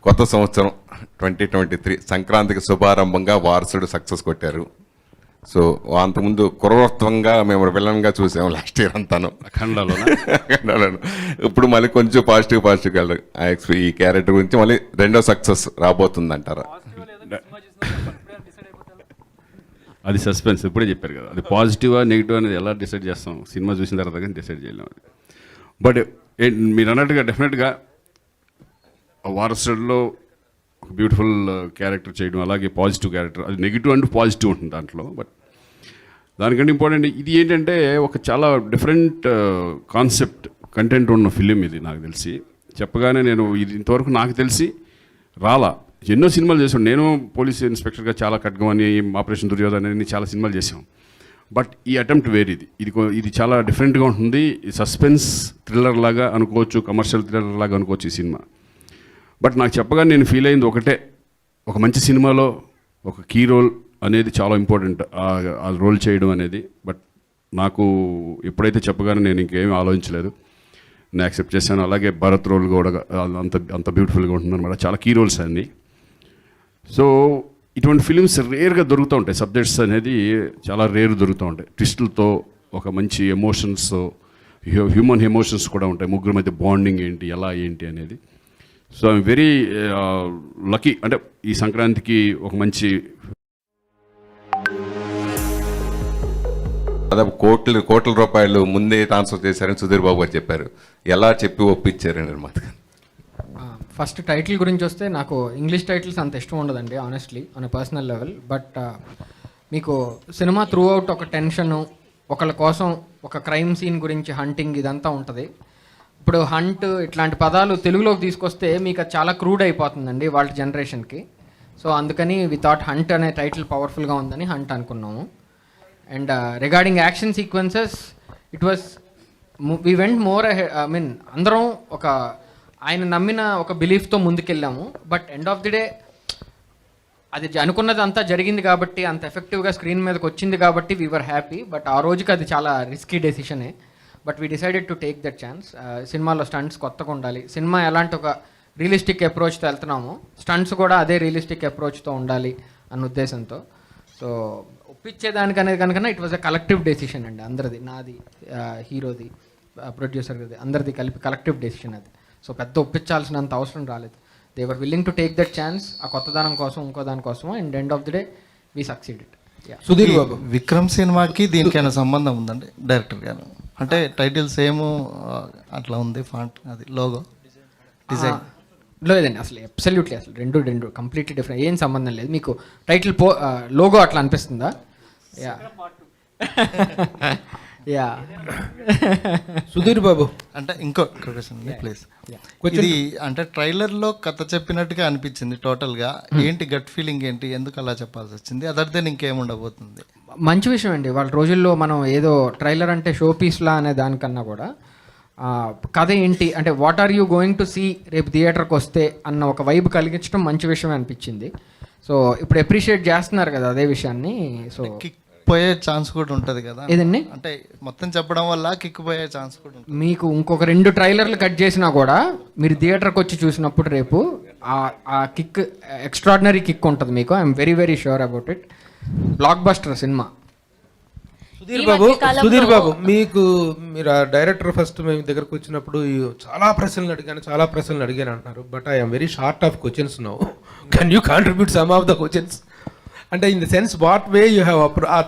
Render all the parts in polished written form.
కొత్త సంవత్సరం 2023 సంక్రాంతికి శుభారంభంగా వారసుడు సక్సెస్ కొట్టారు. సో అంతకుముందు కురవత్వంగా మేము విలన్గా చూసాము లాస్ట్ ఇయర్ అంతాను ఖండాలను. ఇప్పుడు మళ్ళీ కొంచెం పాజిటివ్గా ఈ క్యారెక్టర్ గురించి మళ్ళీ రెండో సక్సెస్ రాబోతుంది అంటారా? అది సస్పెన్స్, ఇప్పుడే చెప్పారు కదా, అది పాజిటివా నెగిటివ్ అనేది ఎలా డిసైడ్ చేస్తాం సినిమా చూసిన తర్వాత కానీ డిసైడ్ చేయలేము అది. బట్ మీరు అన్నట్టుగా డెఫినెట్గా వారసుడిలో ఒక బ్యూటిఫుల్ క్యారెక్టర్ చేయడం, అలాగే పాజిటివ్ క్యారెక్టర్, అది నెగిటివ్ అండ్ పాజిటివ్ ఉంటుంది దాంట్లో. బట్ దానికంటే ఇంపార్టెంట్ ఇది ఏంటంటే ఒక చాలా డిఫరెంట్ కాన్సెప్ట్ కంటెంట్ ఉన్న ఫిలిం ఇది. నాకు తెలిసి చెప్పగానే నేను ఇది ఇంతవరకు నాకు తెలిసి రాలా. ఎన్నో సినిమాలు చేసాం, నేను పోలీస్ ఇన్స్పెక్టర్గా చాలా ఖడ్గమని, ఆపరేషన్ దుర్యోధన అని చాలా సినిమాలు చేసాం. బట్ ఈ అటెంప్ట్ వేరేది, ఇది చాలా డిఫరెంట్గా ఉంటుంది. సస్పెన్స్ థ్రిల్లర్ లాగా అనుకోవచ్చు, కమర్షియల్ థ్రిల్లర్ లాగా అనుకోవచ్చు ఈ సినిమా. బట్ నాకు చెప్పగా నేను ఫీల్ అయింది ఒకటే, ఒక మంచి సినిమాలో ఒక కీ రోల్ అనేది చాలా ఇంపార్టెంట్, ఆ రోల్ చేయడం అనేది. బట్ నాకు ఎప్పుడైతే చెప్పగానే నేను ఇంకేమీ ఆలోచించలేదు, నేను యాక్సెప్ట్ చేశాను. అలాగే భరత్ రోల్ కూడా అంత బ్యూటిఫుల్గా ఉంటుంది అనమాట, చాలా కీ రోల్స్ అన్నీ. సో ఇటువంటి ఫిలిమ్స్ రేర్గా దొరుకుతూ ఉంటాయి, సబ్జెక్ట్స్ అనేది చాలా రేర్ దొరుకుతూ ఉంటాయి. ట్విస్టులతో ఒక మంచి ఎమోషన్స్, హ్యూమన్ ఎమోషన్స్ కూడా ఉంటాయి, ముగ్గురు మధ్య బాండింగ్ ఏంటి, ఎలా ఏంటి అనేది. సో ఐఎమ్ వెరీ లక్కీ, అంటే ఈ సంక్రాంతికి ఒక మంచి దాదాపు కోట్ల రూపాయలు ముందే ట్రాన్స్ఫర్ చేశారని సుధీర్ బాబు గారు చెప్పారు. ఎలా చెప్పి ఒప్పించారు నిర్మాత? ఫస్ట్ టైటిల్ గురించి వస్తే, నాకు ఇంగ్లీష్ టైటిల్స్ అంత ఇష్టం ఉండదండి honestly, on a personal level. But మీకు సినిమా త్రూ అవుట్ ఒక టెన్షను, ఒకళ్ళ కోసం ఒక క్రైమ్ సీన్ గురించి హంటింగ్, ఇదంతా ఉంటుంది. ఇప్పుడు హంట్ ఇట్లాంటి పదాలు తెలుగులోకి తీసుకొస్తే మీకు అది చాలా క్రూడ్ అయిపోతుందండి వాళ్ళ జనరేషన్కి. సో అందుకని వి థాట్ హంట్ అనే టైటిల్ పవర్ఫుల్గా ఉందని హంట్ అనుకున్నాము. And regarding action sequences, it was we went more అందరం ఒక ఆయన నమ్మిన ఒక బిలీఫ్తో ముందుకెళ్ళాము. But end of the day అది అనుకున్నది అంతా జరిగింది కాబట్టి, అంత ఎఫెక్టివ్గా స్క్రీన్ మీదకి వచ్చింది కాబట్టి వీఆర్ హ్యాపీ. బట్ ఆ రోజుకి అది చాలా రిస్కీ డెసిషనే. But we decided to take that chance. సినిమాలో స్టంట్స్ కొత్తగా ఉండాలి, సినిమా ఎలాంటి ఒక రియలిస్టిక్ అప్రోచ్తో వెళ్తున్నామో స్టంట్స్ కూడా అదే రియలిస్టిక్ అప్రోచ్తో ఉండాలి అన్న ఉద్దేశంతో. సో ఒప్పించేదానికనేది కనుక it was a collective decision అండి, అందరిది, నాది, హీరోది, ప్రొడ్యూసర్ది, అందరిది కలిపి కలెక్టివ్ డెసిషన్ అది. సో పెద్ద ఒప్పించాల్సినంత అవసరం రాలేదు. They were willing to take that chance, ఆ కొత్త దానం కోసం, ఇంకో దానికోసం. And end of the day we succeeded. Sudheer Babu, Vikram సినిమాకి దీనికైనా సంబంధం ఉందండి డైరెక్టర్ గారు? అంటే టైటిల్ సేమ్ అట్లా ఉంది, ఫాంట్ అది లోగో డిజైన్ లేదండి, అసలు అబ్సల్యూట్లీ అసలు రెండు కంప్లీట్లీ డిఫరెంట్, ఏం సంబంధం లేదు. మీకు టైటిల్ లోగో అట్లా అనిపిస్తుందా? యా యా సుధీర్ బాబు, అంటే ఇంకో క్వశ్చన్ ప్లీజ్. ఇది అంటే ట్రైలర్లో కథ చెప్పినట్టుగా అనిపించింది టోటల్గా. ఏంటి గట్ ఫీలింగ్ ఏంటి, ఎందుకు అలా చెప్పాల్సి వచ్చింది? అదర్ దెన్ ఇంకేముండబోతుంది? మంచి విషయం అండి, వాళ్ళ రోజుల్లో మనం ఏదో ట్రైలర్ అంటే షో పీస్లా అనే దానికన్నా కూడా కథ ఏంటి అంటే, what are you going to see రేపు థియేటర్కి వస్తే అన్న ఒక వైబ్ కలిగించడం మంచి విషయం అనిపించింది. సో ఇప్పుడు అప్రిషియేట్ చేస్తున్నారు కదా అదే విషయాన్ని. సో కిక్ పోయే ఛాన్స్ కూడా ఉంటుంది కదా ఏదండి, అంటే మొత్తం చెప్పడం వల్ల కిక్ పోయే ఛాన్స్ కూడా ఉంటుంది. మీకు ఇంకొక 2 ట్రైలర్లు కట్ చేసినా కూడా మీరు థియేటర్కి వచ్చి చూసినప్పుడు రేపు ఆ కిక్, ఎక్స్ట్రాడినరీ కిక్ ఉంటుంది మీకు. I'm very very sure about it. Blockbuster సినిమా. సుధీర్ బాబు, మీరు ఆ డైరెక్టర్ ఫస్ట్ మేము దగ్గరకు వచ్చినప్పుడు చాలా ప్రశ్నలు అడిగాను అంటున్నారు. But I'm very short of questions now. Can you contribute some of the questions? అంటే in the sense what way you have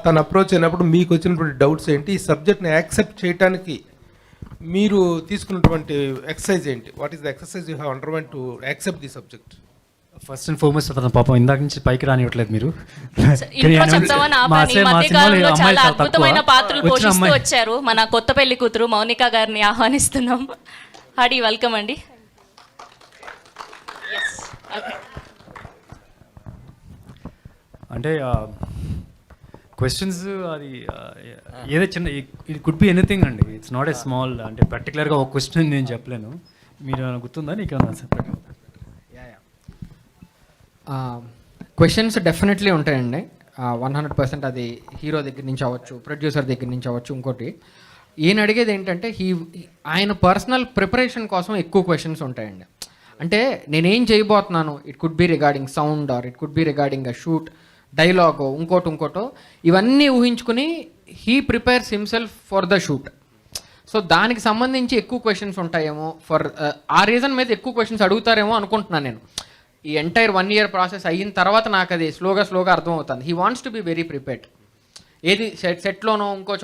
తన అప్రోచ్ అయినప్పుడు మీకు వచ్చినటువంటి డౌట్స్ ఏంటి, ఈ సబ్జెక్ట్ని యాక్సెప్ట్ చేయడానికి మీరు తీసుకున్నటువంటి ఎక్సర్సైజ్ ఏంటి? What is the exercise you have underwent to accept the subject? First and foremost అతను పాపం ఇందాక నుంచి పైకి రానివ్వట్లేదు మీరు. చాలా అద్భుతమైన పాత్రలు పోషిస్తూ వచ్చారు. మన కొత్త పెళ్లి కూతురు మౌనిక గారిని ఆహ్వానిస్తున్నాం. హాడీ వెల్కమ్ అండి. అంటే క్వశ్చన్స్ అది ఏదో చిన్న, ఇట్ కుడ్ బి ఎనీథింగ్ అండి, ఇట్స్ నాట్ ఏ స్మాల్. అంటే పర్టికులర్గా ఒక క్వశ్చన్ నేను చెప్పలేను. మీరు గుర్తుందా నీకు సెపరేట్గా? క్వశ్చన్స్ డెఫినెట్లీ ఉంటాయండి, 100%. అది హీరో దగ్గర నుంచి అవ్వచ్చు, ప్రొడ్యూసర్ దగ్గర నుంచి అవ్వచ్చు. ఇంకోటి ఈయన అడిగేది ఏంటంటే, ఆయన పర్సనల్ ప్రిపరేషన్ కోసం ఎక్కువ క్వశ్చన్స్ ఉంటాయండి. అంటే నేనేం చేయబోతున్నాను, it could be regarding sound or it could be regarding a shoot, డైలాగో ఇంకోటో ఇవన్నీ ఊహించుకుని he prepares himself for the shoot. So దానికి సంబంధించి ఎక్కువ క్వశ్చన్స్ ఉంటాయేమో, ఆ రీజన్ మీద ఎక్కువ క్వశ్చన్స్ అడుగుతారేమో అనుకుంటున్నాను నేను. ఈ ఎంటైర్ 1 year ప్రాసెస్ అయిన తర్వాత నాకు అది స్లోగా అర్థమవుతుంది. He wants to be very prepared. ఏది సెట్లోనో ఇంకో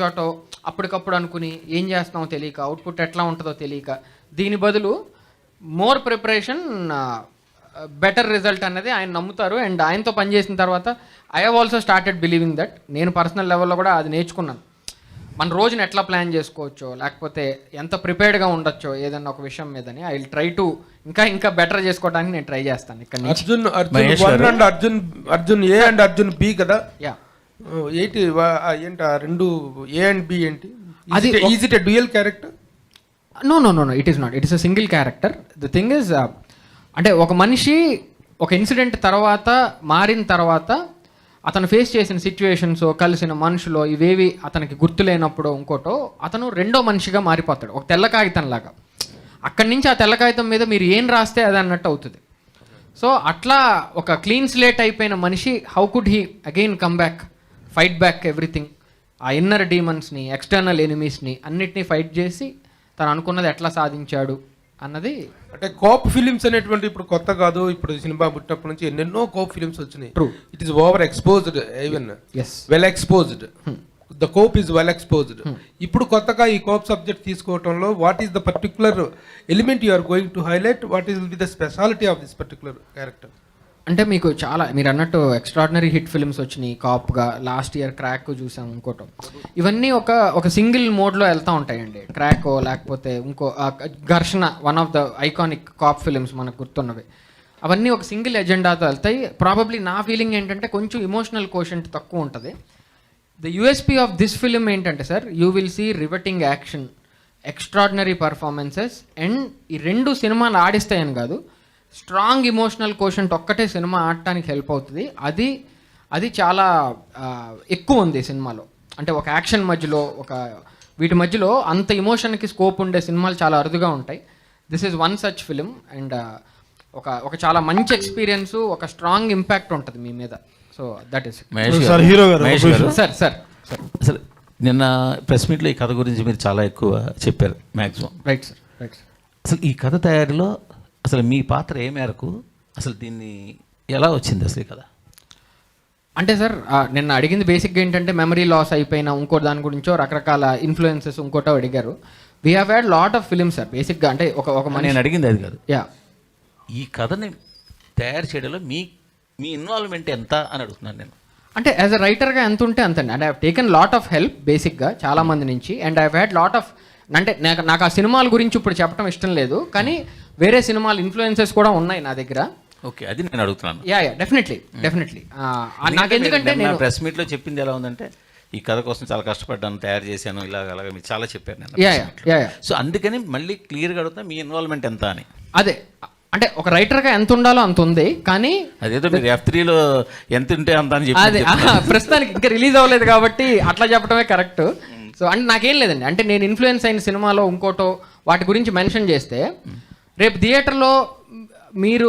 చోటో అప్పటికప్పుడు అనుకుని ఏం చేస్తున్నామో తెలియక, అవుట్పుట్ ఎట్లా ఉంటుందో తెలియక, దీని బదులు మోర్ ప్రిపరేషన్ బెటర్ రిజల్ట్ అన్నది ఆయన నమ్ముతారు. అండ్ ఆయనతో పనిచేసిన తర్వాత I have also started believing that. నేను పర్సనల్ లెవెల్లో కూడా అది నేర్చుకున్నాను. మన రోజున ఎట్లా ప్లాన్ చేసుకోవచ్చో, లేకపోతే ఎంత ప్రిపేర్డ్గా ఉండొచ్చో ఏదన్నా ఒక విషయం మీదని ఐ విల్ ట్రై టు ఇంకా బెటర్ చేసుకోవడానికి నేను ట్రై చేస్తాను. ఇక్కడ నుంచి Arjun 1 and Arjun A and Arjun B కదా. యా, ఏంటి ఏంటి ఆ రెండు ఏ అండ్ బి ఏంటి? అది is it a dual character? No it is not. It is a single character. The thing is, అంటే ఒక మనిషి ఒక ఇన్సిడెంట్ తర్వాత మారిన తర్వాత అతను ఫేస్ చేసిన సిచ్యువేషన్స్, కలిసిన మనుషులు ఇవేవి అతనికి గుర్తులేనప్పుడు ఇంకోటో అతను రెండో మనిషిగా మారిపోతాడు, ఒక తెల్ల కాగితం లాగా. అక్కడి నుంచి ఆ తెల్ల కాగితం మీద మీరు ఏం రాస్తే అది అన్నట్టు అవుతుంది. సో అట్లా ఒక క్లీన్ స్లేట్ అయిపోయిన మనిషి how could he again come back, fight back everything, ఆ ఇన్నర్ డీమన్స్ని, ఎక్స్టర్నల్ ఎనిమీస్ని అన్నిటినీ ఫైట్ చేసి తను అనుకున్నది ఎట్లా సాధించాడు అన్నది. అంటే కోప్ ఫిలిమ్స్ అనేటువంటి ఇప్పుడు కొత్త కాదు, ఇప్పుడు సినిమా పుట్టినప్పటి నుంచి ఎన్నెన్నో కోప్ ఫిలిమ్స్ వచ్చినాయి. True. It is over exposed, even yes, well exposed. The cop is well exposed. ఇప్పుడు కొత్తగా ఈ కోప్ సబ్జెక్ట్ తీసుకోవడంలో what is the particular element you are going to highlight? What is the the speciality of this particular character? అంటే మీకు చాలా మీరు అన్నట్టు extraordinary hit films వచ్చినాయి కాప్గా. లాస్ట్ ఇయర్ క్రాక్ చూసాం, ఇంకోటో. ఇవన్నీ ఒక సింగిల్ మోడ్లో వెళ్తూ ఉంటాయండి. క్రాక్ లేకపోతే ఇంకో Gharshana, one of the iconic cop films మనకు గుర్తున్నవి. అవన్నీ ఒక సింగిల్ ఎజెండాతో వెళ్తాయి. ప్రాబబ్లీ నా ఫీలింగ్ ఏంటంటే కొంచెం ఇమోషనల్ కోషెంట్ తక్కువ ఉంటుంది. The USP of this film ఏంటంటే sir, you will see riveting action, extraordinary performances. And ఈ రెండు సినిమాలు ఆడిస్తాయని కాదు, స్ట్రాంగ్ ఇమోషనల్ కోషెంట్ ఒక్కటే సినిమా ఆడటానికి హెల్ప్ అవుతుంది. అది చాలా ఎక్కువ ఉంది సినిమాలో. అంటే ఒక యాక్షన్ మధ్యలో, వీటి మధ్యలో అంత ఇమోషన్కి స్కోప్ ఉండే సినిమాలు చాలా అరుదుగా ఉంటాయి. This is one such film. And ఒక చాలా మంచి ఎక్స్పీరియన్స్, ఒక స్ట్రాంగ్ ఇంపాక్ట్ ఉంటుంది మీ మీద. So that is sir. అసలు నిన్న ప్రెస్ మీట్లో ఈ కథ గురించి మీరు చాలా ఎక్కువ చెప్పారు మ్యాక్సిమం. Right sir. అసలు ఈ కథ తయారీలో అసలు మీ పాత్ర ఏ మేరకు, అసలు దీన్ని ఎలా వచ్చింది అసలు ఈ కథ? అంటే సార్, నిన్న అడిగింది బేసిక్గా ఏంటంటే మెమరీ లాస్ అయిపోయిన ఇంకో దాని గురించో రకరకాల ఇన్ఫ్లుయెన్సెస్ ఇంకోటో అడిగారు. We have had lot of films sir. బేసిక్గా అంటే ఒక నేను అడిగింది అది కాదు. యా, ఈ కథని తయారు చేయడంలో మీ ఇన్వాల్వ్మెంట్ ఎంత అని అడుగుతున్నాను నేను. అంటే యాజ్ అ రైటర్గా ఎంత ఉంటే అంతండి. And I have taken lot of help బేసిక్గా చాలా మంది నుంచి. And I had lot of, అంటే నాకు ఆ సినిమాల గురించి ఇప్పుడు చెప్పడం ఇష్టం లేదు, కానీ వేరే సినిమాల ఇన్ఫ్లుయెన్సెస్ కూడా ఉన్నాయి నా దగ్గర. ఓకే, అది నేను అడుగుతున్నాను. Yeah definitely. నాకు ఎందుకంటే నేను ప్రెస్ మీట్లో చెప్పింది ఎలా ఉందంటే, ఈ కథ కోసం చాలా కష్టపడ్డాను, తయారు చేశాను, అలాగా మీరు చాలా చెప్పారు నేను. యా. సో అందుకని మళ్ళీ క్లియర్గా అడుగుతా, మీ ఇన్వాల్వ్మెంట్ ఎంత అని. అదే, అంటే ఒక రైటర్గా ఎంత ఉండాలో అంత ఉంది, కానీ అదేదో మీరు F3లో ఎంత ఉంటే అంత అని అదే ప్రస్తుతానికి ఇంకా రిలీజ్ అవ్వలేదు కాబట్టి అట్లా చెప్పడమే కరెక్ట్. సో అంటే నాకేం లేదండి, అంటే నేను ఇన్ఫ్లుయెన్స్ అయిన సినిమాలో ఇంకోటో వాటి గురించి మెన్షన్ చేస్తే రేపు థియేటర్లో మీరు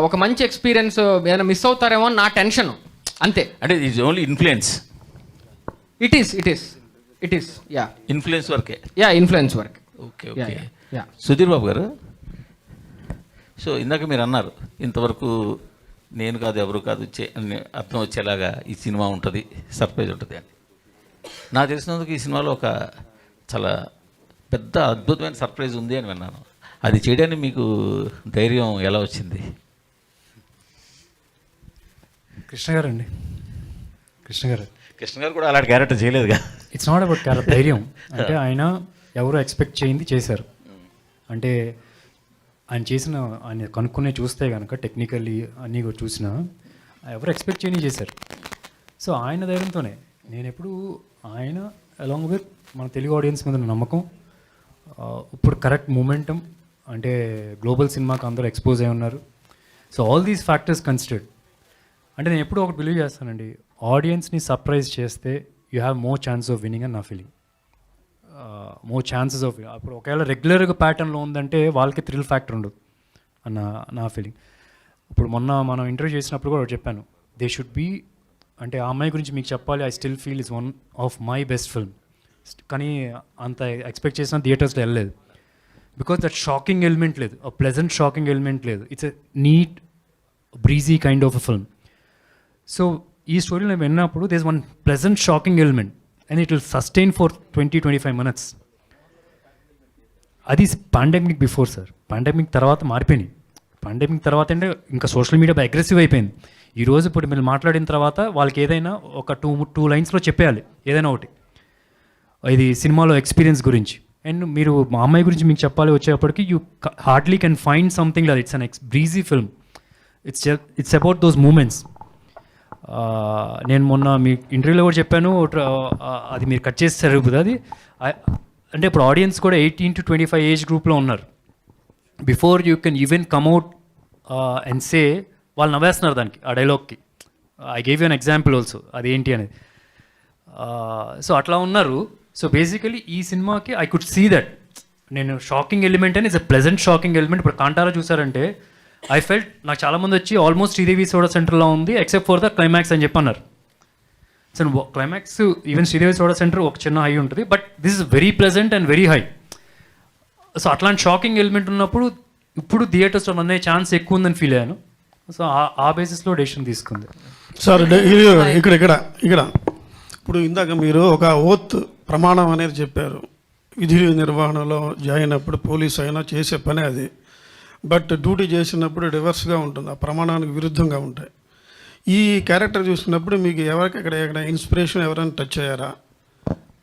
ఒక మంచి ఎక్స్పీరియన్స్ ఏదైనా మిస్ అవుతారేమో అని నా టెన్షన్ అంతే. అంటే it's only influence. It is ya influence వర్కే. Ya, influence work. Okay. Ya. Sudheer Babu గారు, సో ఇందాక మీరు అన్నారు ఇంతవరకు నేను కాదు ఎవరు కాదు అర్థం వచ్చేలాగా ఈ సినిమా ఉంటుంది, సర్ప్రైజ్ ఉంటుంది అని. నాకు తెలిసినందుకు ఈ సినిమాలో ఒక చాలా పెద్ద అద్భుతమైన సర్ప్రైజ్ ఉంది అని విన్నాను. అది చేయడానికి మీకు ధైర్యం ఎలా వచ్చింది? కృష్ణ గారు కూడా అలాంటి క్యారెక్టర్ చేయలేదుగా. ఇట్స్ నాట్ అబౌట్ క్యారెక్టర్, ధైర్యం. అంటే ఆయన ఎవరు ఎక్స్పెక్ట్ చేయింది చేశారు. అంటే ఆయన కనుక్కునే చూస్తే కనుక టెక్నికల్లీ అన్నీ కూడా చూసినా ఎవరు ఎక్స్పెక్ట్ చేయని చేశారు. సో ఆయన ధైర్యంతోనే నేను ఎప్పుడు ఆయన అలాంగ్ విత్ మన తెలుగు ఆడియన్స్ మీద నమ్మకం, ఇప్పుడు కరెక్ట్ మూమెంటం, అంటే గ్లోబల్ సినిమాకి అందరూ ఎక్స్పోజ్ అయి ఉన్నారు. So all these factors considered, అంటే నేను ఎప్పుడు ఒకటి బిలీవ్ చేస్తానండి, ఆడియన్స్ని సర్ప్రైజ్ చేస్తే you have more chance of winning అని నా ఫీలింగ్. మోర్ ఛాన్సెస్ ఆఫ్, అప్పుడు ఒకవేళ రెగ్యులర్గా ప్యాటర్న్లో ఉందంటే వాళ్ళకి థ్రిల్ ఫ్యాక్టర్ ఉండదు. అన్న నా ఫీలింగ్. ఇప్పుడు మొన్న మనం ఇంటర్వ్యూ చేసినప్పుడు కూడా చెప్పాను, దే షుడ్ బీ, అంటే ఆ అమ్మాయి గురించి మీకు చెప్పాలి, I still feel is one of my best film. కానీ అంత ఎక్స్పెక్ట్ చేసిన థియేటర్స్లో వెళ్ళలేదు, బికాస్ దట్ షాకింగ్ ఎలిమెంట్ లేదు, ఆ ప్లెజెంట్ షాకింగ్ ఎలిమెంట్ లేదు. It's a neat breezy kind of a film. So ఈ స్టోరీలో నేను విన్నప్పుడు there is one pleasant shocking element and it will sustain for 20-25 minutes. అది పాండమిక్ బిఫోర్ సార్. పాండమిక్ తర్వాత మారిపోయినాయి. పాండమిక్ తర్వాత అంటే ఇంకా సోషల్ మీడియా అగ్రెసివ్ అయిపోయింది. ఈరోజు ఇప్పుడు మీరు మాట్లాడిన తర్వాత వాళ్ళకి ఏదైనా ఒక టూ లైన్స్లో చెప్పేయాలి ఏదైనా ఒకటి, ఇది సినిమాలో ఎక్స్పీరియన్స్ గురించి. అండ్ మీరు మా అమ్మాయి గురించి మీకు చెప్పాలి వచ్చేప్పటికి you hardly can find something like it's an breezy film. It's about those moments. నేను మొన్న మీ ఇంటర్వ్యూలో కూడా చెప్పాను, అది మీరు కట్ చేస్తారు ఇప్పుడు. అది అంటే ఇప్పుడు ఆడియన్స్ కూడా 18-25 ఏజ్ గ్రూప్లో ఉన్నారు. Before you can even come out and say, వాళ్ళు నవ్వేస్తున్నారు దానికి, ఆ డైలాగ్కి. I gave you an example also, అది ఏంటి అనేది. సో అట్లా ఉన్నారు. సో బేసికలీ ఈ సినిమాకి ఐ కుడ్ సీ దట్. నేను షాకింగ్ ఎలిమెంట్ అని it's a pleasant shocking element. ఇప్పుడు కాంటారా చూసారంటే ఐ ఫెల్ట్, నాకు చాలామంది వచ్చి ఆల్మోస్ట్ శ్రీదేవి సోడా సెంటర్లో ఉంది ఎక్సెప్ట్ ఫర్ ద క్లైమాక్స్ అని చెప్పి అన్నారు. So climax even Sridevi soda centre ఒక చిన్న హై ఉంటుంది, but this is very pleasant and very high. So అట్లాంటి షాకింగ్ ఎలిమెంట్ ఉన్నప్పుడు ఇప్పుడు థియేటర్స్లో అనే ఛాన్స్ ఎక్కువ ఉందని ఫీల్ అయ్యాను. సో ఆ బేసిస్లో డెసిషన్ తీసుకుంది. సార్ ఇక్కడ ఇప్పుడు ఇందాక మీరు ఒక ఓత్ ప్రమాణం అనేది చెప్పారు. విధి నిర్వహణలో జాయిన్ అయినప్పుడు పోలీస్ అయినా చేసే పని అది, బట్ డ్యూటీ చేసినప్పుడు రివర్స్గా ఉంటుంది, ఆ ప్రమాణానికి విరుద్ధంగా ఉంటాయి. ఈ క్యారెక్టర్ చూసినప్పుడు మీకు ఎక్కడ ఇన్స్పిరేషన్ ఎవరైనా టచ్ అయ్యారా,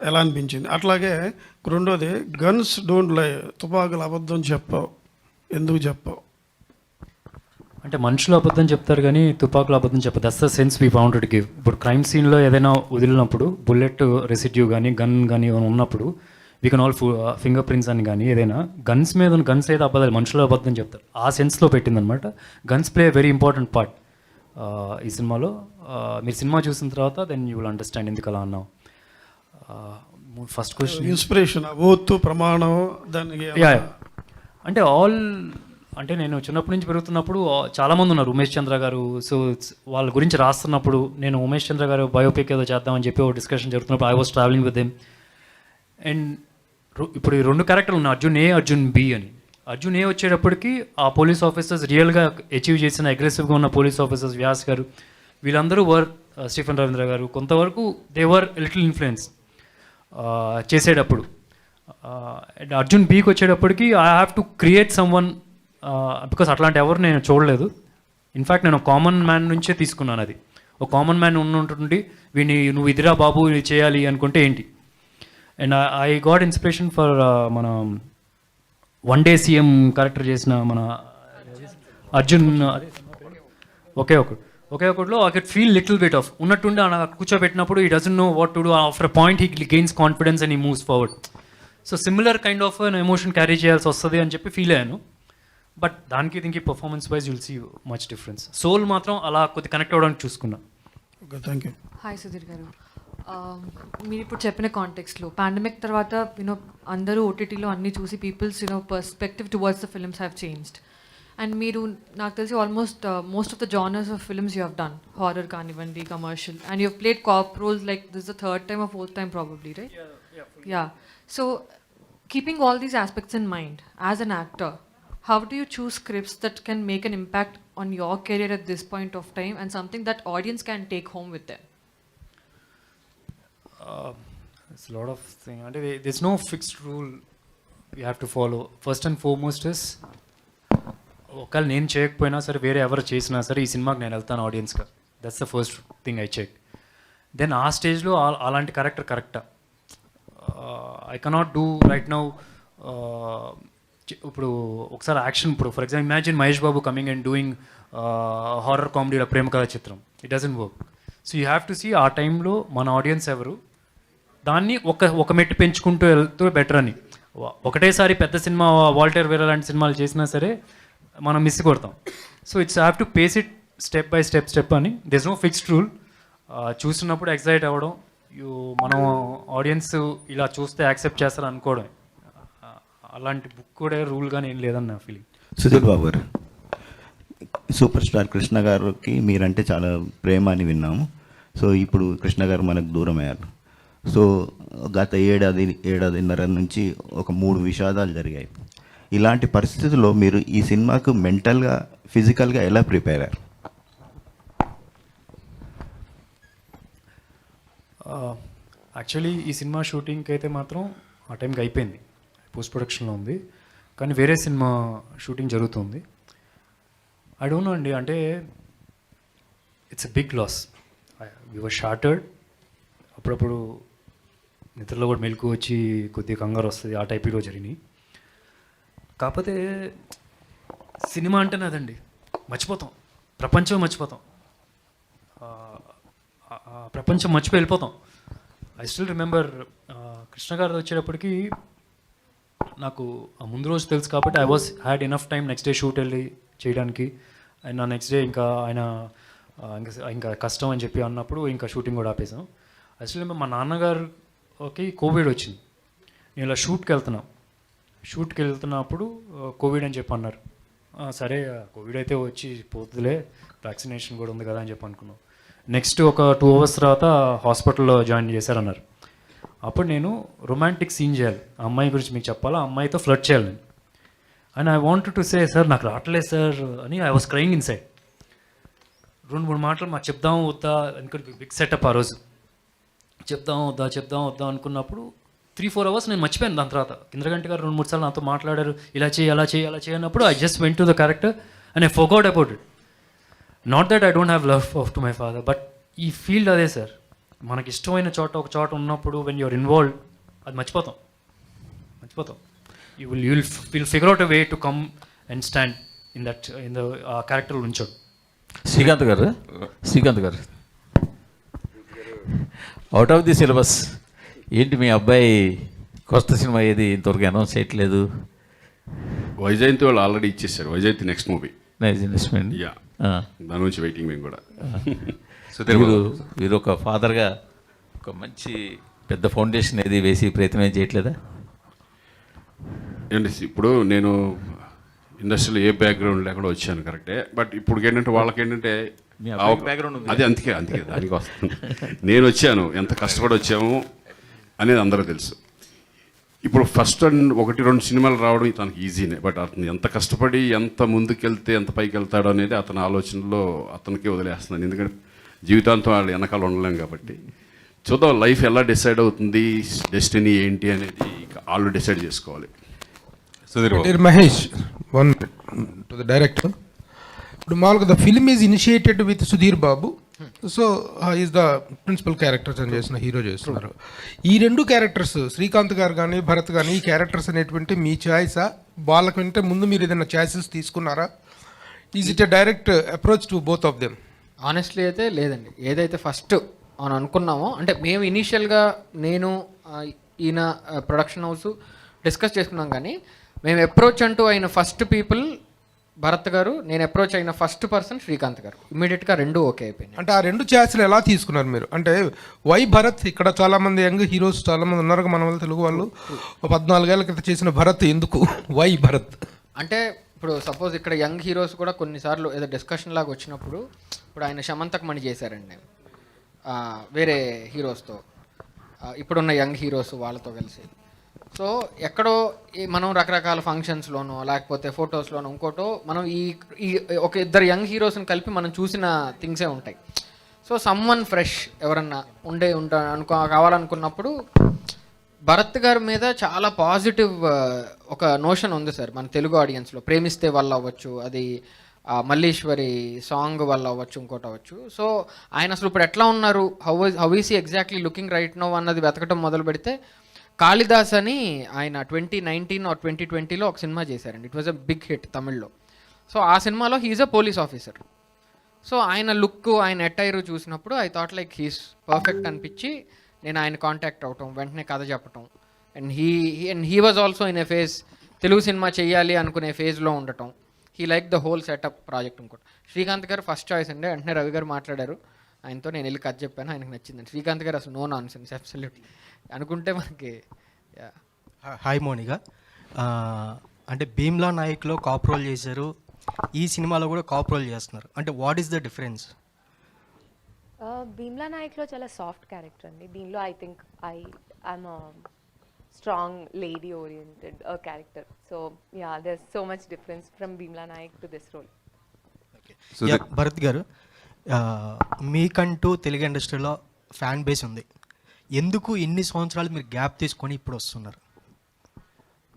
ఎలా అనిపించింది? అట్లాగే రెండోది, గన్స్ డోంట్ లై, తుపాకులు అబద్ధం చెప్పావు, ఎందుకు చెప్పావు? అంటే మనుషులు అబద్ధం చెప్తారు కానీ తుపాకులు అబద్ధం చెప్పదు. That's the sense we wanted to give. ఇప్పుడు క్రైమ్ సీన్లో ఏదైనా వదిలినప్పుడు బుల్లెట్ రెసిడ్యూ కానీ గన్ కానీ ఉన్నప్పుడు we can all finger prints అని కానీ ఏదైనా గన్స్ మీద ఉన్న గన్స్ అయితే అబద్ధాలు, మనుషులు అబద్ధం చెప్తారు. ఆ సెన్స్లో పెట్టిందనమాట. Guns play very important part ఈ సినిమాలో. మీరు సినిమా చూసిన తర్వాత దెన్ యూ విల్ అండర్స్టాండ్ ఎందుకు అలా అన్నావు. ఫస్ట్ క్వశ్చన్ ఇన్స్పిరేషన్, ఓత్ ప్రమాణం దానికి అంటే అంటే నేను చిన్నప్పటి నుంచి పెరుగుతున్నప్పుడు చాలామంది ఉన్నారు. ఉమేష్ చంద్ర గారు, సో వాళ్ళ గురించి రాస్తున్నప్పుడు నేను ఉమేష్ చంద్ర గారు బయోపిక్ ఏదో చేద్దామని చెప్పి ఒక డిస్కషన్ జరుగుతున్నప్పుడు I was travelling with them. And ఇప్పుడు ఈ 2 క్యారెక్టర్లు ఉన్నాయి, అర్జున్ ఏ, అర్జున్ బి అని. అర్జున్ ఏ వచ్చేటప్పటికి ఆ పోలీస్ ఆఫీసర్స్ రియల్గా అచీవ్ చేసిన అగ్రెసివ్గా ఉన్న పోలీస్ ఆఫీసర్స్, వ్యాస్ గారు, వీళ్ళందరూ స్టీఫెన్ రవీంద్ర గారు కొంతవరకు దే వర్ లిటిల్ ఇన్ఫ్లుయెన్స్ చేసేటప్పుడు. అండ్ అర్జున్ బీకి వచ్చేటప్పటికి I have to create some one, because అట్లాంటి ఎవరు నేను చూడలేదు. ఇన్ఫ్యాక్ట్ నేను కామన్ మ్యాన్ నుంచే తీసుకున్నాను. అది ఒక కామన్ మ్యాన్ ఉంటుండి వీడిని నువ్వు ఇదిరా బాబు ఇది చేయాలి అనుకుంటే ఏంటి. And I got inspiration for మన వన్ డే సీఎం క్యారెక్టర్ చేసిన మన అర్జున్. ఒకటిలో I get feel little bit of ఉన్నట్టుండి కూర్చోబెట్టినప్పుడు ఈ doesn't know what to do. After point he gains confidence and he moves forward. So similar kind of emotion carry చేయాల్సి వస్తుంది అని చెప్పి ఫీల్ అయ్యాను. బట్ దానికి దీనికి performance wise will see much difference. Soul మాత్రం అలా కొద్ది కనెక్ట్ అవ్వడానికి చూసుకున్నా. Okay, thank you. Hi Sudheer గారు, మీరు ఇప్పుడు చెప్పిన కాంటెక్స్లో పాండమిక్ తర్వాత అందరూ ఓటీటీలో అన్నీ చూసి people's perspective towards the films have changed. And మీరు నాకు తెలిసి almost most of the genres of films you have done, horror కానివ్వండి, commercial, and you have played cop roles like this the 3rd time or 4th time probably, right? Yeah. So keeping all these aspects in mind, as an actor, how do you choose scripts that can make an impact on your career at this point of time and something that audience can take home with them? It's a lot of things. There's no fixed rule we have to follow. First and foremost is, ఒకవేళ నేను చేయకపోయినా సరే వేరే ఎవరు చేసినా సరే ఈ సినిమాకి నేను వెళ్తాను ఆడియన్స్గా. That's the first thing I check. Then ఆ స్టేజ్లో అలాంటి క్యారెక్టర్ కరెక్టా. I cannot do right now. ఇప్పుడు ఒకసారి యాక్షన్, ఇప్పుడు for example imagine Mahesh Babu coming and doing horror కామెడీలో Prema Katha Chitram. It doesn't work. So you have to see ఆ టైంలో మన ఆడియన్స్ ఎవరు, దాన్ని ఒక మెట్టు పెంచుకుంటూ వెళ్తూ బెటర్ అని. ఒకటేసారి పెద్ద సినిమా వాల్టర్ వేరే లాంటి సినిమాలు చేసినా సరే మనం మిస్ కొడతాం. So it's have to pace it step by step అని. There no fixed rule. చూస్తున్నప్పుడు ఎక్సైట్ అవ్వడం, మనం ఆడియన్స్ ఇలా చూస్తే యాక్సెప్ట్ చేస్తారు అనుకోవడం, అలాంటి బుక్ కూడా రూల్గానే ఏం లేదని నా ఫీలింగ్. సుధీర్ బాబు గారు, సూపర్ స్టార్ కృష్ణ గారికి మీరంటే చాలా ప్రేమ అని విన్నాము. సో ఇప్పుడు కృష్ణ గారు మనకు దూరం అయ్యారు. సో గత ఏడాదిన్నర నుంచి ఒక 3 విషాదాలు జరిగాయి. ఇలాంటి పరిస్థితుల్లో మీరు ఈ సినిమాకు మెంటల్గా ఫిజికల్గా ఎలా ప్రిపేర్ అయ్యారు? యాక్చువల్లీ ఈ సినిమా షూటింగ్కి అయితే మాత్రం ఆ టైంకి అయిపోయింది, పోస్ట్ ప్రొడక్షన్లో ఉంది. కానీ వేరే సినిమా షూటింగ్ జరుగుతుంది. ఐ డోంట్ నో అండి, అంటే ఇట్స్ ఎ బిగ్ లాస్. వి వర్ షార్టర్డ్. అప్పుడప్పుడు నిద్రలో కూడా మెలకు వచ్చి కొద్దిగా కంగారు వస్తుంది, ఆ టైప్లో జరిగినాయి. కాకపోతే సినిమా అంటేనే అదండి, మర్చిపోతాం, ప్రపంచం మర్చిపోతాం, ప్రపంచం మర్చిపోయి వెళ్ళిపోతాం. ఐ స్టిల్ రిమెంబర్ కృష్ణ గారు వచ్చేటప్పటికి నాకు ఆ ముందు రోజు తెలుసు కాబట్టి I was had enough time next day shoot వెళ్ళి చేయడానికి. అండ్ నా నెక్స్ట్ డే ఇంకా ఆయన ఇంకా కష్టం అని చెప్పి అన్నప్పుడు ఇంకా షూటింగ్ కూడా ఆపేసాం. యాక్చువల్లీ మా నాన్నగారికి కోవిడ్ వచ్చింది. నేను ఇలా షూట్కి వెళ్తున్నప్పుడు కోవిడ్ అని చెప్పి అన్నారు. సరే కోవిడ్ అయితే వచ్చి పోతుందిలే, వ్యాక్సినేషన్ కూడా ఉంది కదా అని చెప్పి అనుకున్నాం. నెక్స్ట్ ఒక 2 hours తర్వాత హాస్పిటల్లో జాయిన్ చేశారన్నారు. అప్పుడు నేను రొమాంటిక్ సీన్ చేయాలి, ఆ అమ్మాయి గురించి మీకు చెప్పాలా, ఆ అమ్మాయితో ఫ్లర్ట్ చేయాలి నేను. And I wanted to say sir నాకు రావట్లేదు సార్ అని I was crying in side. 2-3 మాటలు మాకు చెప్దాం వద్దా, ఎందుకంటే బిగ్ సెటప్ ఆ రోజు. చెప్దాం వద్దా అనుకున్నప్పుడు 3-4 hours నేను మర్చిపోయాను. దాని తర్వాత ఇంద్రగంటి గారు 2-3 సార్లు నాతో మాట్లాడారు, ఇలా చేయి అలా చేయన్నప్పుడు I just went to the character and I forgot about it. Not that I don't have love to my father, but ఈ ఫీల్డ్ అదే సార్, మనకి ఇష్టమైన ఒక చోట ఉన్నప్పుడు వెన్ యూఆర్ ఇన్వాల్వ్డ్ అది మర్చిపోతాం. You will figure out a way to come and stand in the character ఉంచాడు. శ్రీకాంత్ గారు అవుట్ ఆఫ్ ది సిలబస్ ఏంటి మీ అబ్బాయి కొత్త సినిమా ఏది ఇంతవరకు అనౌన్స్ చేయట్లేదు? వైజయంతి వాళ్ళు ఆల్రెడీ ఇచ్చేసారు. Vyjayanthi next movie. యా, దాని నుంచి వెయిటింగ్ మేము కూడా. మీరు ఒక ఫాదర్గా ఒక మంచి పెద్ద ఫౌండేషన్ ఏది వేసి ప్రయత్నం చేయట్లేదా? ఏంటి ఇప్పుడు నేను ఇండస్ట్రీలో ఏ బ్యాక్గ్రౌండ్ లేకుండా వచ్చాను కరెక్టే, బట్ ఇప్పుడు ఏంటంటే వాళ్ళకి ఏంటంటే బ్యాక్గ్రౌండ్ అది అందుకే దానికి వస్తుంది. నేను వచ్చాను, ఎంత కష్టపడి వచ్చాము అనేది అందరూ తెలుసు. ఇప్పుడు ఫస్ట్ 1-2 సినిమాలు రావడం తనకి ఈజీనే, బట్ అతను ఎంత కష్టపడి ఎంత ముందుకెళ్తే ఎంత పైకి వెళ్తాడో అనేది అతని ఆలోచనలో అతనికే వదిలేస్తున్నాను. ఎందుకంటే జీవితాంతం వాళ్ళు వెనకాల ఉండలేం కాబట్టి. చూద్దాం లైఫ్ ఎలా డిసైడ్ అవుతుంది, డెస్టినీ ఏంటి అనేది వాళ్ళు డిసైడ్ చేసుకోవాలి. Dear Mahesh, one to the director. ఇప్పుడు మామూలుగా the film is initiated with Sudheer Babu, so is the principal characters అని చేసిన హీరో చేస్తున్నారు. ఈ 2 క్యారెక్టర్స్ శ్రీకాంత్ గారు కానీ భరత్ కానీ ఈ క్యారెక్టర్స్ అనేటువంటి మీ చాయిసా, వాళ్ళకంటే ముందు మీరు ఏదైనా చాయిసెస్ తీసుకున్నారా? Is it a direct approach to both of them? Honestly అయితే లేదండి. ఏదైతే ఫస్ట్ అని అనుకున్నామో, అంటే మేము ఇనీషియల్గా నేను ఈయన ప్రొడక్షన్ హౌస్ డిస్కస్ చేసుకున్నాం, కానీ మేము అప్రోచ్ అంటూ అయిన ఫస్ట్ పీపుల్ భరత్ గారు, నేను అప్రోచ్ అయిన ఫస్ట్ పర్సన్ శ్రీకాంత్ గారు. ఇమీడియట్గా 2 ఓకే అయిపోయినాయి. అంటే ఆ 2 ఛాయిస్లు ఎలా తీసుకున్నారు మీరు? అంటే వై భరత్? ఇక్కడ చాలామంది యంగ్ హీరోస్ చాలామంది ఉన్నారు మన వాళ్ళు, తెలుగు వాళ్ళు. 14 ఏళ్ల క్రితం చేసిన భరత్ ఎందుకు, వై భరత్? అంటే ఇప్పుడు సపోజ్ ఇక్కడ యంగ్ హీరోస్ కూడా కొన్నిసార్లు ఏదో డిస్కషన్ లాగా వచ్చినప్పుడు, ఇప్పుడు ఆయన శమంతక్ మణి చేశారండి వేరే హీరోస్తో, ఇప్పుడున్న యంగ్ హీరోస్ వాళ్ళతో కలిసి. సో ఎక్కడో మనం రకరకాల ఫంక్షన్స్లోనో లేకపోతే ఫొటోస్లోనో ఇంకోటో మనం ఈ ఒక 2 యంగ్ హీరోస్ని కలిపి మనం చూసిన థింగ్సే ఉంటాయి. సో సమ్వన్ ఫ్రెష్ ఎవరన్నా కావాలనుకున్నప్పుడు భరత్ గారి మీద చాలా పాజిటివ్ ఒక నోషన్ ఉంది సార్ మన తెలుగు ఆడియన్స్లో. ప్రేమిస్తే వల్ల అవ్వచ్చు, అది మల్లీశ్వరి సాంగ్ వల్ల అవ్వచ్చు, ఇంకోటి అవ్వచ్చు. సో ఆయన అసలు ఇప్పుడు ఎట్లా ఉన్నారు, how is he exactly looking right no అన్నది వెతకటం మొదలు పెడితే, కాళిదాస్ అని ఆయన 2019 or 2020లో ఒక సినిమా చేశారండి. It was a big hit తమిళ్లో. సో ఆ సినిమాలో he is a police officer. So ఆయన లుక్, ఆయన అటైర్ చూసినప్పుడు I thought like he's perfect అనిపించి నేను ఆయన కాంటాక్ట్ అవటం, వెంటనే కథ చెప్పటం. And he was also in a phase, Telugu సినిమా చేయాలి అనుకునే ఫేజ్లో ఉండటం. He like the whole setup project. ఇంకోటి శ్రీకాంత్ గారు ఫస్ట్ చాయిస్ అండి. వెంటనే రవి గారు మాట్లాడారు ఆయనతో, నేను వెళ్ళి కథ చెప్పాను, ఆయనకు నచ్చిందండి. శ్రీకాంత్ గారు అసలు నో నాన్ సెన్స్, అబ్సల్యూట్లీ అనుకుంటే మనకి. హాయ్ మోనిగా, అంటే భీమ్లా నాయక్లో కాప్ రోల్ చేశారు, ఈ సినిమాలో కూడా కాప్ రోల్ చేస్తున్నారు. అంటే what is the difference? Bheemla నాయక్లో చాలా సాఫ్ట్ క్యారెక్టర్ అండి. దీనిలో I think I'm strong lady oriented character. So yeah, there so much difference from Bheemla Nayak to this role. Bharat గారు, మీకంటూ తెలుగు ఇండస్ట్రీలో ఫ్యాన్ బేస్ ఉంది. ఎందుకు ఇన్ని సంవత్సరాలు మీరు గ్యాప్ తీసుకొని ఇప్పుడు వస్తున్నారు?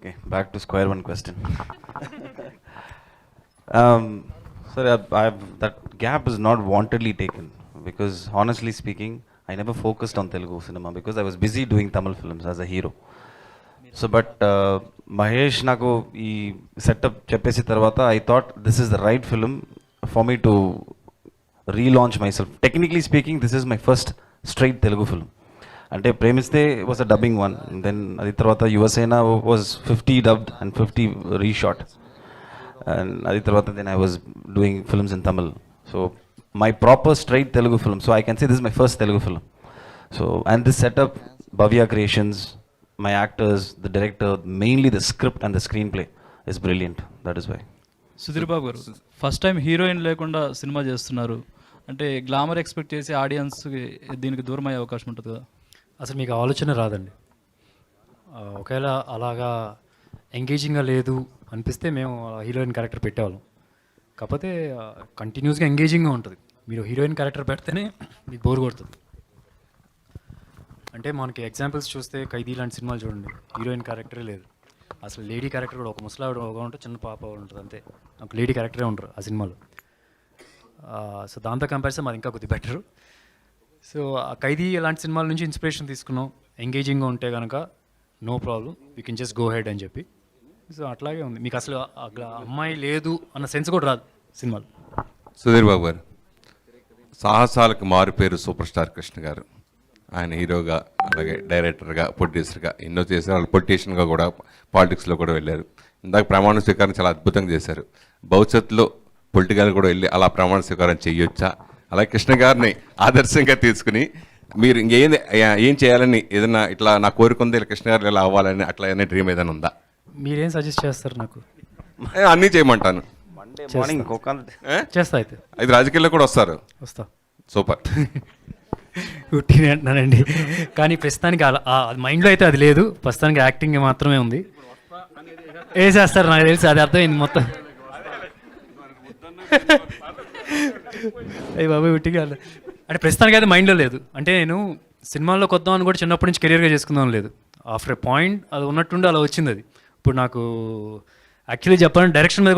Okay, back to square one question. Sorry, that gap is not wantedly taken because honestly speaking, I never focused on Telugu cinema because I was busy doing Tamil films as a hero. So, but Mahesh naku ee setup cheppesi tarvata I thought this is the right film for me to relaunch myself. Technically speaking, this is my first straight Telugu film. అంటే Premisthe was a dubbing one, then అది తర్వాత Yuvasena was 50 dubbed and 50 reshot, and అది తర్వాత then I was doing films in Tamil. So my proper straight Telugu film, so I can say this my first Telugu film. So and this setup, Bhavya Creations, my actors, the director, mainly the script and the screen play is brilliant. That is why. Sudheer Babu గారు, first time heroine లేకుండా cinema చేస్తున్నారు అంటే glamour expect చేసి ఆడియన్స్కి దీనికి దూరం అయ్యే అవకాశం ఉంటుంది కదా? అసలు మీకు ఆలోచన రాదండి. ఒకవేళ అలాగా ఎంగేజింగ్గా లేదు అనిపిస్తే మేము హీరోయిన్ క్యారెక్టర్ పెట్టేవాళ్ళం. కాకపోతే కంటిన్యూస్గా ఎంగేజింగ్గా ఉంటుంది. మీరు హీరోయిన్ క్యారెక్టర్ పెడితేనే మీకు బోర్ కొడుతుంది. అంటే మనకి ఎగ్జాంపుల్స్ చూస్తే ఖైదీ లాంటి సినిమాలు చూడండి, హీరోయిన్ క్యారెక్టరే లేదు. అసలు లేడీ క్యారెక్టర్ కూడా ఒక ముసలావిడ ఒక ఉంటుంది, చిన్న పాప ఉంటుంది, అంతే. ఒక లేడీ క్యారెక్టరే ఉంటారు ఆ సినిమాలో. సో దాంతో కంపారిజన్ మాది ఇంకా కొద్దిగా బెటరు. సో ఆ ఖైదీ లాంటి సినిమాల నుంచి ఇన్స్పిరేషన్ తీసుకున్నాం. ఎంగేజింగ్గా ఉంటే కనుక no problem, you can just go ahead అని చెప్పి. సో అట్లాగే ఉంది. మీకు అసలు అమ్మాయి లేదు అన్న సెన్స్ కూడా రాదు సినిమాలు. సుధీర్ బాబు గారు, సాహసాలకు మారు పేరు సూపర్ స్టార్ కృష్ణ గారు. ఆయన హీరోగా, అలాగే డైరెక్టర్గా, ప్రొడ్యూసర్గా ఎన్నో చేశారు. వాళ్ళు పొలిటీషియన్గా కూడా, పాలిటిక్స్లో కూడా వెళ్ళారు. ఇందాక ప్రమాణ స్వీకారం చాలా అద్భుతంగా చేశారు. భవిష్యత్తులో పొలిటికల్ కూడా వెళ్ళి అలా ప్రమాణ స్వీకారం చేయొచ్చా? అలాగే కృష్ణ గారిని ఆదర్శంగా తీసుకుని మీరు ఏం చేయాలని, ఏదైనా ఇట్లా నా కోరిక ఉంది, కృష్ణ గారు ఇలా అవ్వాలని అట్లా ఏదైనా డ్రీమ్ ఏదైనా ఉందా? మీరేం సజెస్ట్ చేస్తారు నాకు? అన్నీ చేయమంటాను. చేస్తా అయితే. ఇది రాజకీయాల్లో కూడా వస్తారు. వస్తా. సూపర్. ఉట్టినే అంటున్నానండి, కానీ ప్రస్తుతానికి అది మైండ్లో అయితే అది లేదు. ప్రస్తుతానికి యాక్టింగ్ మాత్రమే ఉంది. వేసేస్తారు నాకు తెలిసి, అది అర్థమైంది మొత్తం. అయ్యి బాబాయ్ ఉట్టిగా అంటే ప్రస్తుతానికి అయితే మైండ్లో లేదు. అంటే నేను సినిమాల్లో కొద్దామని కూడా చిన్నప్పటి నుంచి కెరియర్గా చేసుకుందాం లేదు. ఆఫ్టర్ ఎ పాయింట్ అది ఉన్నట్టుండి అలా వచ్చింది. అది ఇప్పుడు నాకు యాక్చువల్లీ చెప్పాలంటే డైరెక్షన్ మీద